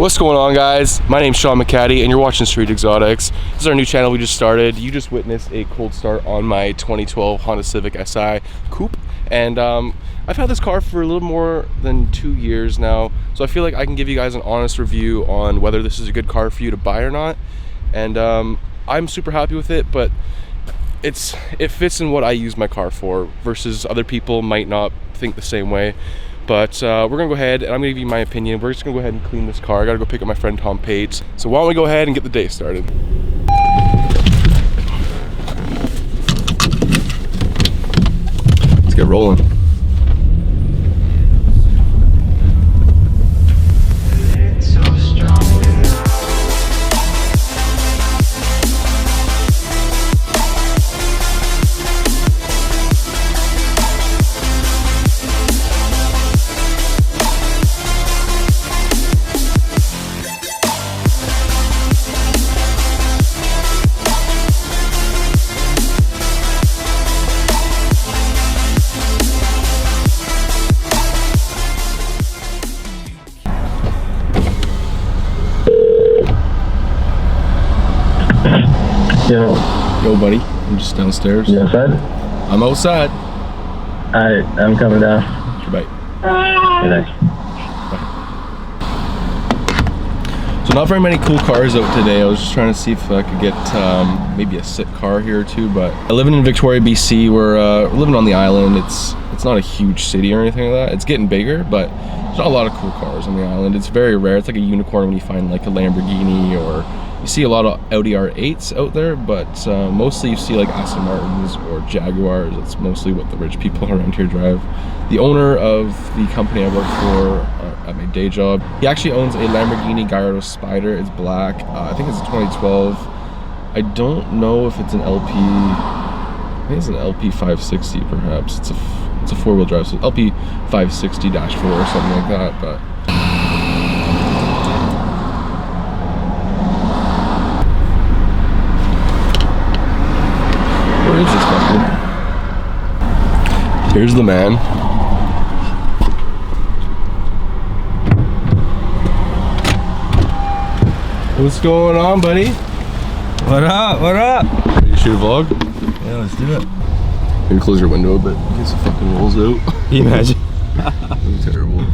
What's going on, guys? My name's Sean McCaddy and you're watching Street Exotics. This is our new channel we just started. You just witnessed a cold start on my 2012 Honda Civic Si Coupe, and I've had this car for a little more than 2 years now, so I feel like I can give you guys an honest review on whether this is a good car for you to buy or not. And I'm super happy with it, but it fits in what I use my car for versus other people might not think the same way. But we're gonna go ahead and I'm gonna give you my opinion. We're just gonna go ahead and clean this car. I gotta go pick up my friend Tom Pate. So why don't we go ahead and get the day started. Let's get rolling. Yo, buddy. I'm just downstairs. You outside? I'm outside. Alright, I'm coming down. Bye. Hey, thanks. So not very many cool cars out today. I was just trying to see if I could get maybe a sit car here or two, but I live in Victoria, BC. We're living on the island. It's not a huge city or anything like that. It's getting bigger, but there's not a lot of cool cars on the island. It's very rare. It's like a unicorn when you find like a Lamborghini, or you see a lot of Audi R8s out there, but mostly you see like Aston Martins or Jaguars. That's mostly what the rich people around here drive. The owner of the company I work for at my day job, he actually owns a Lamborghini Gallardo Spider. It's black. I think it's a 2012. I don't know if it's an LP. I think it's an LP 560 perhaps. It's a four-wheel drive, so LP 560-4 or something like that. But where is this fucker? Here's the man. What's going on, buddy? What up? What up? Ready to shoot a vlog? Yeah, let's do it. Maybe close your window a bit in case it fucking rolls out. Can you imagine? That's terrible.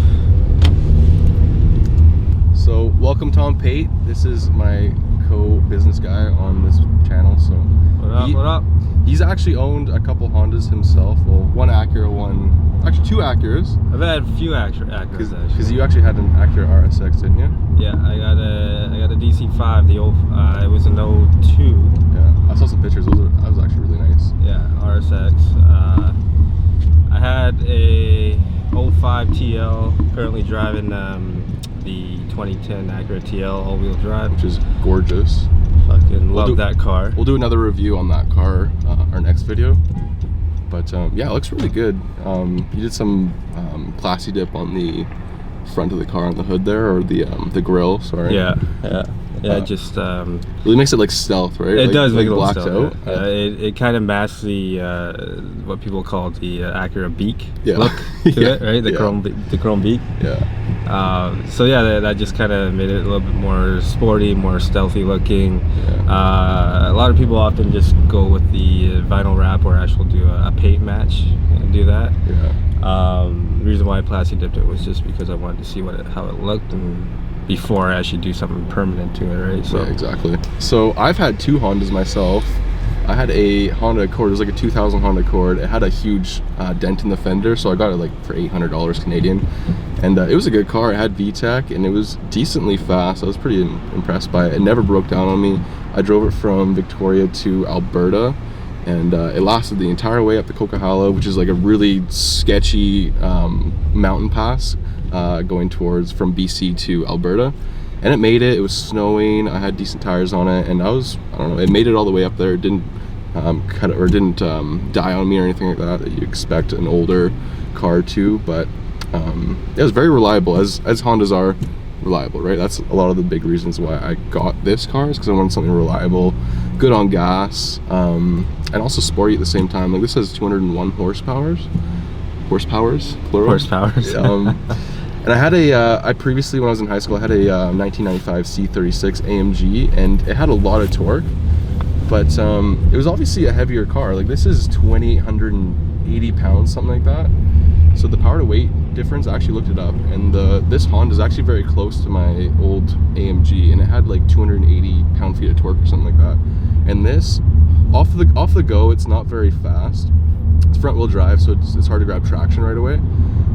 So, welcome Tom Pate. This is my co-business guy on this channel. So, What up? What up? He's actually owned a couple Hondas himself. Well, one Acura, actually two Acuras. I've had a few Acuras actually. Because you actually had an Acura RSX, didn't you? Yeah, I got a DC5. The old it was an 02. Yeah, I saw some pictures. That was actually really nice. Yeah, RSX. I had a 05 TL. Currently driving the 2010 Acura TL all-wheel drive, Which is gorgeous. Fucking love that car. We'll do another review on that car our next video. But yeah, it looks really good. You did some classy dip on the front of the car, on the hood there, or the grille. Sorry. Yeah. Just really makes it like stealth, right? It does make it blacks stealth, out. yeah. It kind of masks the what people call the Acura beak look to it, right? The chrome beak. Yeah. So yeah, that just kind of made it a little bit more sporty, more stealthy looking. Yeah. A lot of people often just go with the vinyl wrap, or actually do a paint match and do that. Yeah. The reason why I plastic dipped it was just because I wanted to see how it looked, and before I actually do something permanent to it, right? So yeah, exactly. So I've had two Hondas myself. I had a Honda Accord. It was like a 2000 Honda Accord. It had a huge dent in the fender, so I got it like for $800 Canadian. And it was a good car. It had VTEC and it was decently fast. I was pretty impressed by it. It never broke down on me. I drove it from Victoria to Alberta, and it lasted the entire way up the Coquihalla, which is like a really sketchy mountain pass going towards from BC to Alberta. And it made it. It was snowing. I had decent tires on it, and I don't know, it made it all the way up there. It didn't cut it, or didn't die on me or anything like that you expect an older car to. But it was very reliable, as Hondas are reliable, right? That's a lot of the big reasons why I got this car, is because I wanted something reliable, good on gas, and also sporty at the same time. Like, this has 201 horsepowers, plural. Horsepowers. And I had I previously, when I was in high school, I had a 1995 C36 AMG, and it had a lot of torque, but it was obviously a heavier car. Like this is 2,880 pounds, something like that. So the power to weight difference, I actually looked it up, and this Honda is actually very close to my old AMG, and it had like 280 pound-feet of torque or something like that. And this, off the go, it's not very fast. It's front-wheel drive, so it's hard to grab traction right away.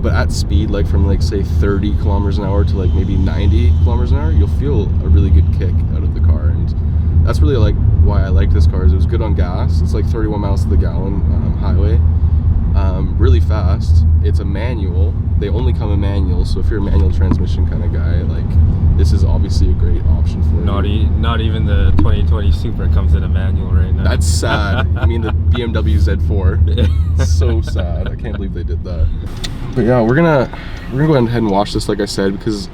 But at speed, like from like say 30 kilometers an hour to like maybe 90 kilometers an hour, you'll feel a really good kick out of the car, and that's really like why I like this car. Is it was good on gas. It's like 31 miles to the gallon highway. Really fast. It's a manual. They only come in manual, so if you're a manual transmission kind of guy, like this is obviously a great option for you. Not even the 2020 Supra comes in a manual right now. That's sad. I mean the BMW Z4. It's so sad. I can't believe they did that. But yeah, we're gonna go ahead and wash this, like I said, because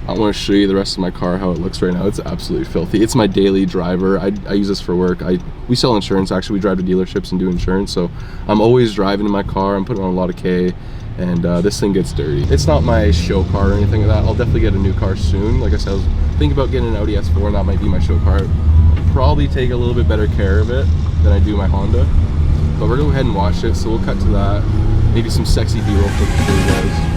I want to show you the rest of my car, how it looks right now. It's absolutely filthy. It's my daily driver. I use this for work. We sell insurance, actually. We drive to dealerships and do insurance, so I'm always driving in my car. I'm putting on a lot of K, and this thing gets dirty. It's not my show car or anything like that. I'll definitely get a new car soon. Like I said, I was thinking about getting an Audi S4, and that might be my show car. I'll probably take a little bit better care of it than I do my Honda, but we're gonna go ahead and wash it, so we'll cut to that. Maybe some sexy B-roll for you guys.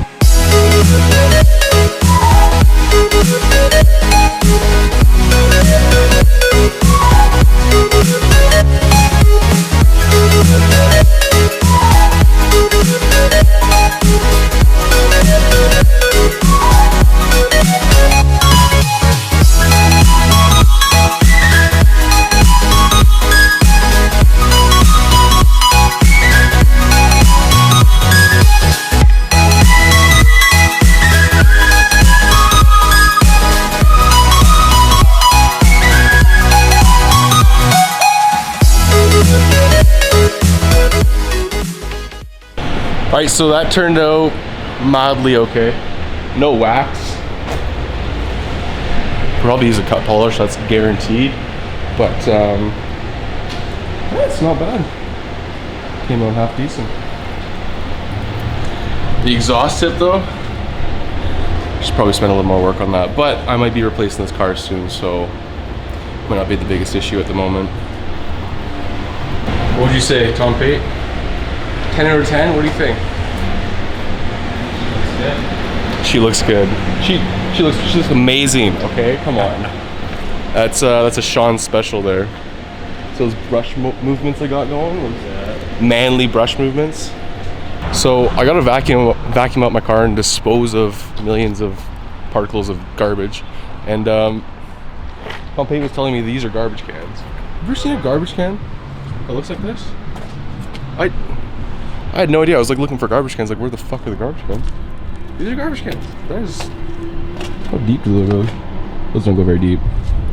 Alright, so that turned out mildly okay. No wax. Probably use a cut polish, that's guaranteed. But yeah, it's not bad. Came out half decent. The exhaust tip though, should probably spend a little more work on that. But I might be replacing this car soon, so might not be the biggest issue at the moment. What would you say, Tom Pate? 10 out of 10, what do you think? She looks good. She looks amazing, okay? Come on. That's a Sean special there. So those brush movements I got going, those manly brush movements. So I gotta vacuum out my car and dispose of millions of particles of garbage. And Tom Payne was telling me these are garbage cans. Have you ever seen a garbage can that looks like this? I had no idea. I was like looking for garbage cans, like where the fuck are the garbage cans? These are garbage cans. That is, how deep do they go? Those don't go very deep.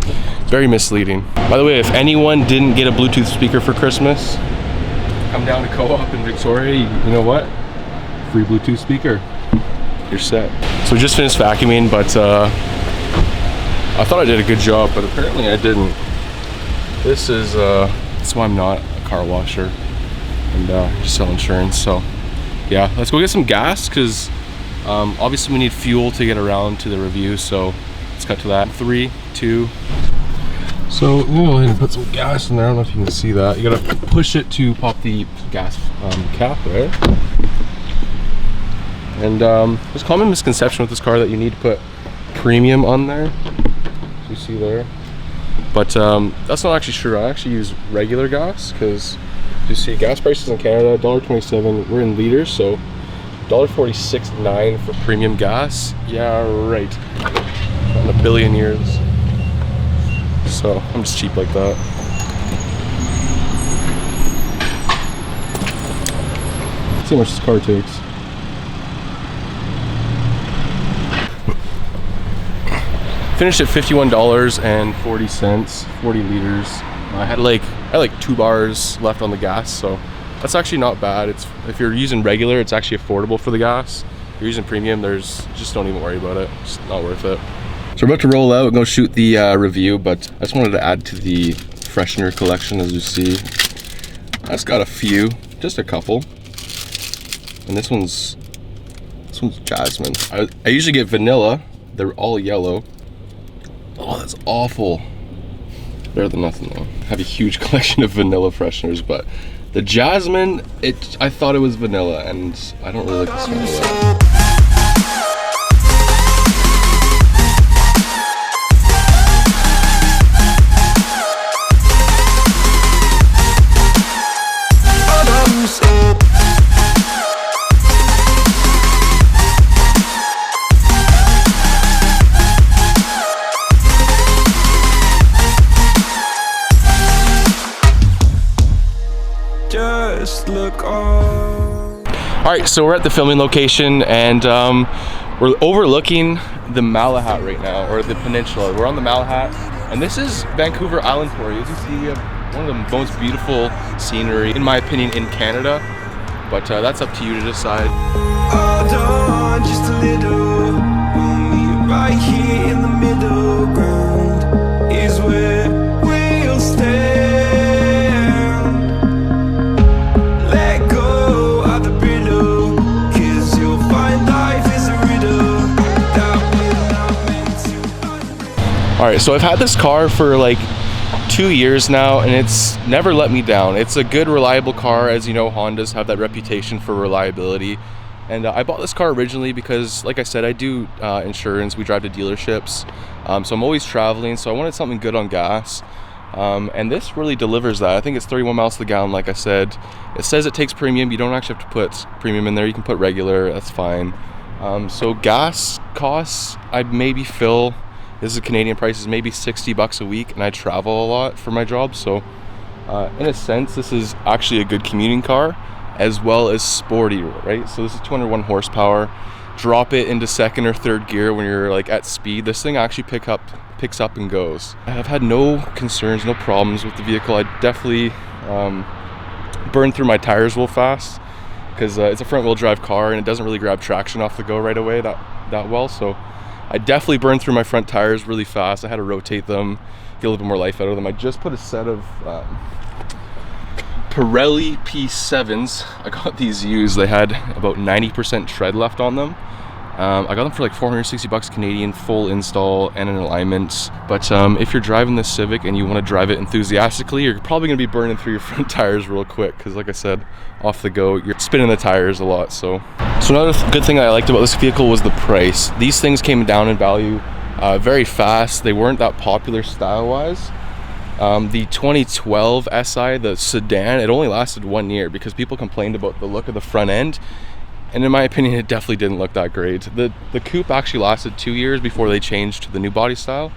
It's very misleading. By the way, if anyone didn't get a Bluetooth speaker for Christmas, come down to Co-op in Victoria. You know what? Free Bluetooth speaker. You're set. So we just finished vacuuming, but I thought I did a good job, but apparently I didn't. This is that's why I'm not a car washer and just sell insurance. So yeah, let's go get some gas, because obviously we need fuel to get around to the review, so let's cut to that. 3, 2. So I'm gonna go ahead and put some gas in there. I don't know if you can see that. You gotta push it to pop the gas cap there. And there's a common misconception with this car that you need to put premium on there, as you see there. But that's not actually true. I actually use regular gas, because you see gas prices in Canada, $1.27. We're in liters, so $1.46.9 for premium gas. Yeah, right. Not in a billion years. So I'm just cheap like that. Let's see how much this car takes. Finished at $51.40, 40 liters. I had like 2 bars left on the gas, so that's actually not bad. It's, if you're using regular, it's actually affordable for the gas. If you're using premium, just don't even worry about it. It's not worth it. So we're about to roll out and go shoot the review, but I just wanted to add to the freshener collection. As you see, I just got a few, just a couple, and this one's This one's jasmine. I usually get vanilla. They're all yellow. Oh, that's awful. Better than nothing though. I have a huge collection of vanilla fresheners, but the jasmine, I thought it was vanilla, and I don't really like the smell of that. Alright, so we're at the filming location, and we're overlooking the Malahat right now, or the peninsula. We're on the Malahat, and this is Vancouver Island for you. As you see, we have one of the most beautiful scenery, in my opinion, in Canada. But that's up to you to decide. Hold on, just a little. We'll meet right here in the middle ground is where we'll stand. Let go of the brittle, 'cause you'll find life is a riddle that we're not meant to. Alright, so I've had this car for like 2 years now, and it's never let me down. It's a good, reliable car. As you know, Hondas have that reputation for reliability. And I bought this car originally because, like I said, I do insurance. We drive to dealerships, so I'm always traveling, so I wanted something good on gas. And this really delivers that. I think it's 31 miles to the gallon, like I said. It says it takes premium. You don't actually have to put premium in there. You can put regular, that's fine. So gas costs, I'd maybe fill, this is Canadian prices, maybe $60 a week, and I travel a lot for my job. So in a sense, this is actually a good commuting car, as well as sporty, right? So this is 201 horsepower. Drop it into second or third gear when you're like at speed, this thing actually picks up and goes. I've had no concerns, no problems with the vehicle. I definitely burn through my tires real fast, because it's a front wheel drive car and it doesn't really grab traction off the go right away that well. So I definitely burned through my front tires really fast. I had to rotate them, get a little bit more life out of them. I just put a set of Pirelli P7s. I got these used. They had about 90% tread left on them. I got them for like $460 Canadian, full install and an alignment. But if you're driving this Civic and you want to drive it enthusiastically, you're probably going to be burning through your front tires real quick, because like I said, off the go, you're spinning the tires a lot. So another good thing that I liked about this vehicle was the price. These things came down in value very fast. They weren't that popular style-wise. The 2012 SI, the sedan, it only lasted 1 year because people complained about the look of the front end, and in my opinion, it definitely didn't look that great. The Coupe actually lasted 2 years before they changed to the new body style,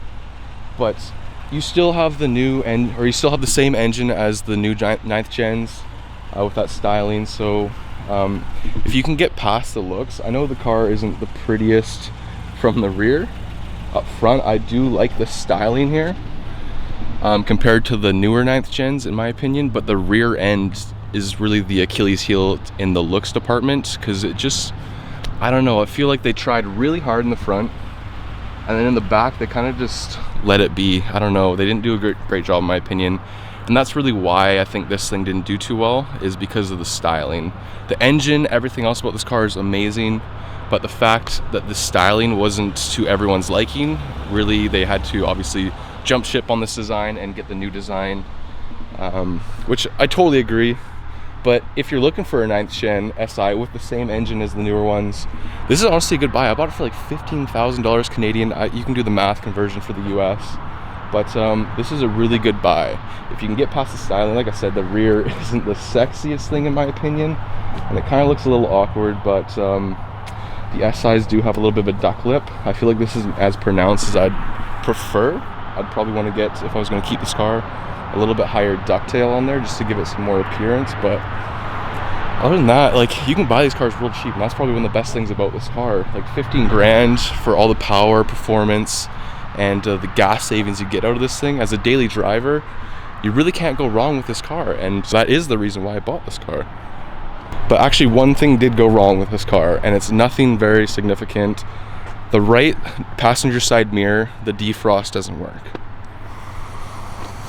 but you still have the new you still have the same engine as the new 9th gens with that styling. So if you can get past the looks, I know the car isn't the prettiest from the rear. Up front, I do like the styling here. Compared to the newer 9th gens, in my opinion, but the rear end is really the Achilles heel in the looks department, because it just, I don't know, I feel like they tried really hard in the front, and then in the back they kind of just let it be. I don't know, they didn't do a great job in my opinion, and that's really why I think this thing didn't do too well, is because of the styling. The engine, everything else about this car is amazing, but the fact that the styling wasn't to everyone's liking, really they had to obviously jump ship on this design and get the new design, which I totally agree. But if you're looking for a 9th gen SI with the same engine as the newer ones, this is honestly a good buy. I bought it for like $15,000 Canadian. You can do the math conversion for the US, but this is a really good buy. If you can get past the styling, like I said, the rear isn't the sexiest thing in my opinion, and it kind of looks a little awkward, but the SIs do have a little bit of a duck lip. I feel like this isn't as pronounced as I'd prefer. I'd probably want to get, if I was going to keep this car, a little bit higher ducktail on there just to give it some more appearance. But other than that, like, you can buy these cars real cheap, and that's probably one of the best things about this car. Like 15 grand for all the power, performance, and the gas savings you get out of this thing. As a daily driver, you really can't go wrong with this car, and that is the reason why I bought this car. But actually, one thing did go wrong with this car, and it's nothing very significant. The right passenger side mirror, the defrost doesn't work.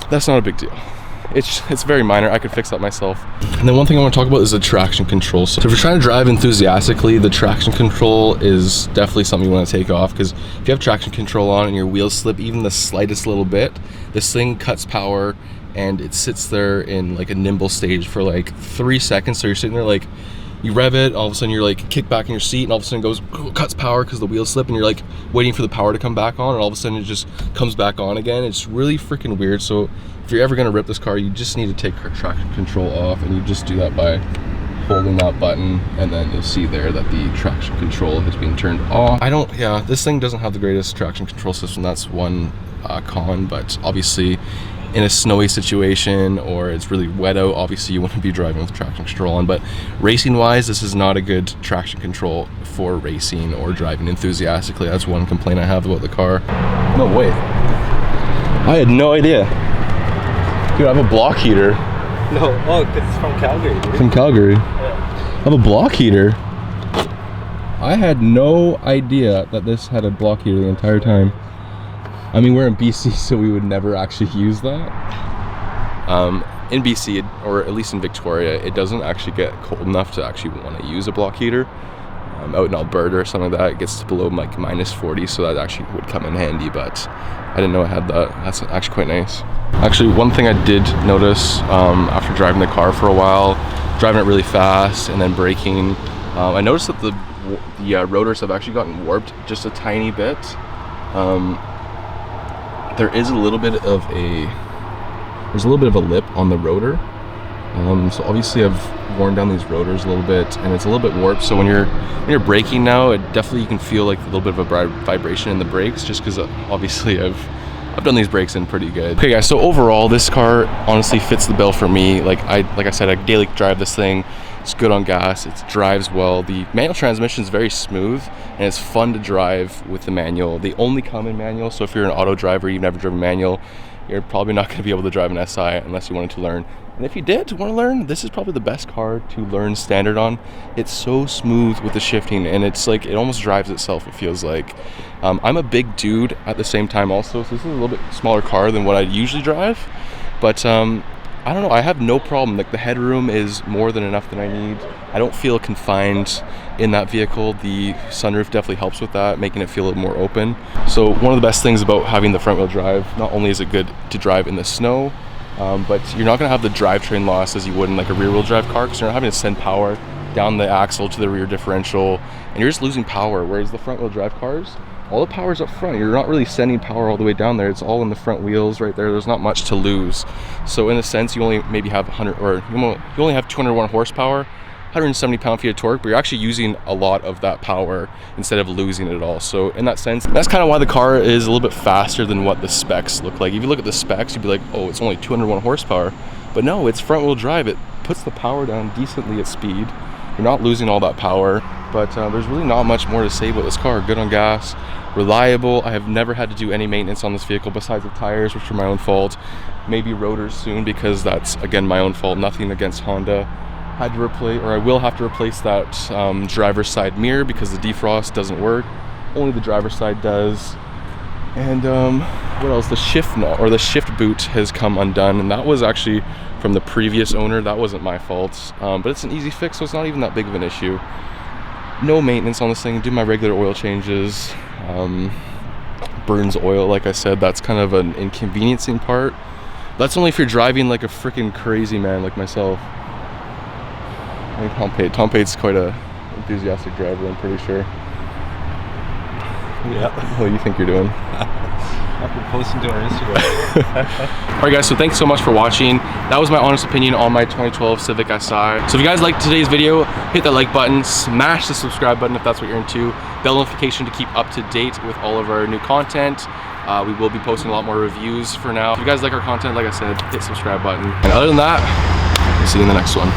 That's not a big deal. it's very minor. I could fix that myself. And then one thing I want to talk about is the traction control. So if you're trying to drive enthusiastically, the traction control is definitely something you want to take off, because if you have traction control on and your wheels slip even the slightest little bit, this thing cuts power and it sits there in like a nimble stage for like 3 seconds. So you're sitting there like, you rev it, all of a sudden you're like kicked back in your seat, and all of a sudden it goes, cuts power because the wheels slip, and you're like waiting for the power to come back on, and all of a sudden it just comes back on again. It's really freaking weird. So if you're ever gonna rip this car, you just need to take traction control off, and you just do that by holding that button, and then you'll see there that the traction control has been turned off. Yeah, this thing doesn't have the greatest traction control system. That's one con, but obviously in a snowy situation or it's really wet out, obviously you wouldn't be driving with traction control on. But racing wise, this is not a good traction control for racing or driving enthusiastically. That's one complaint I have about the car. No way, I had no idea. Dude, I have a block heater. No, oh, it's from Calgary, dude. From Calgary? Yeah. I have a block heater. I had no idea that this had a block heater the entire time. I mean, we're in BC, so we would never actually use that. In BC, or at least in Victoria, it doesn't actually get cold enough to actually want to use a block heater. Out in Alberta or something like that, it gets to below like -40, so that actually would come in handy, but I didn't know I had that. That's actually quite nice. Actually, one thing I did notice after driving the car for a while, driving it really fast and then braking, I noticed that the rotors have actually gotten warped just a tiny bit. There is a little bit of a lip on the rotor. So obviously I've worn down these rotors a little bit, and it's a little bit warped. So when you're braking now, it definitely, you can feel like a little bit of a vibration in the brakes, just because obviously I've done these brakes in pretty good. Okay guys, so overall this car honestly fits the bill for me. Like I said, I daily drive this thing. It's good on gas, it drives well. The manual transmission is very smooth, and it's fun to drive with the manual. They only come in manual, so if you're an auto driver, you've never driven manual, you're probably not going to be able to drive an SI unless you wanted to learn. And if you did want to learn, this is probably the best car to learn standard on. It's so smooth with the shifting, and it's like, it almost drives itself, it feels like. I'm a big dude at the same time also, so this is a little bit smaller car than what I usually drive, but I don't know, I have no problem. Like, the headroom is more than enough that I need. I don't feel confined in that vehicle. The sunroof definitely helps with that, making it feel a little more open. So one of the best things about having the front wheel drive, not only is it good to drive in the snow, but you're not gonna have the drivetrain loss as you would in like a rear wheel drive car, because you're not having to send power down the axle to the rear differential, and you're just losing power. Whereas the front wheel drive cars, all the power's up front. You're not really sending power all the way down there. It's all in the front wheels right there. There's not much to lose. So in a sense, you only maybe have 100, or you only have 201 horsepower, 170 pound-feet of torque, but you're actually using a lot of that power instead of losing it at all. So in that sense, that's kind of why the car is a little bit faster than what the specs look like. If you look at the specs, you'd be like, oh, it's only 201 horsepower. But no, it's front-wheel drive. It puts the power down decently at speed. You're not losing all that power. But there's really not much more to say about this car. Good on gas, reliable. I have never had to do any maintenance on this vehicle besides the tires, which are my own fault. Maybe rotors soon, because that's, again, my own fault. Nothing against Honda. Had to replace, or I will have to replace that driver's side mirror, because the defrost doesn't work. Only the driver's side does. And what else? The shift knob, or the shift boot, has come undone, and that was actually from the previous owner. That wasn't my fault, but it's an easy fix, so it's not even that big of an issue. No maintenance on this thing. Do my regular oil changes. Burns oil, like I said. That's kind of an inconveniencing part. That's only if you're driving like a freaking crazy man like myself. I think Tom Pate's quite a enthusiastic driver, I'm pretty sure. Yeah. What do you think you're doing? I've been posting to our Instagram. Alright guys, so thanks so much for watching. That was my honest opinion on my 2012 Civic Si. So if you guys liked today's video, hit that like button, smash the subscribe button if that's what you're into, bell notification to keep up to date with all of our new content. We will be posting a lot more reviews for now. If you guys like our content, like I said, hit subscribe button. And other than that, we'll see you in the next one.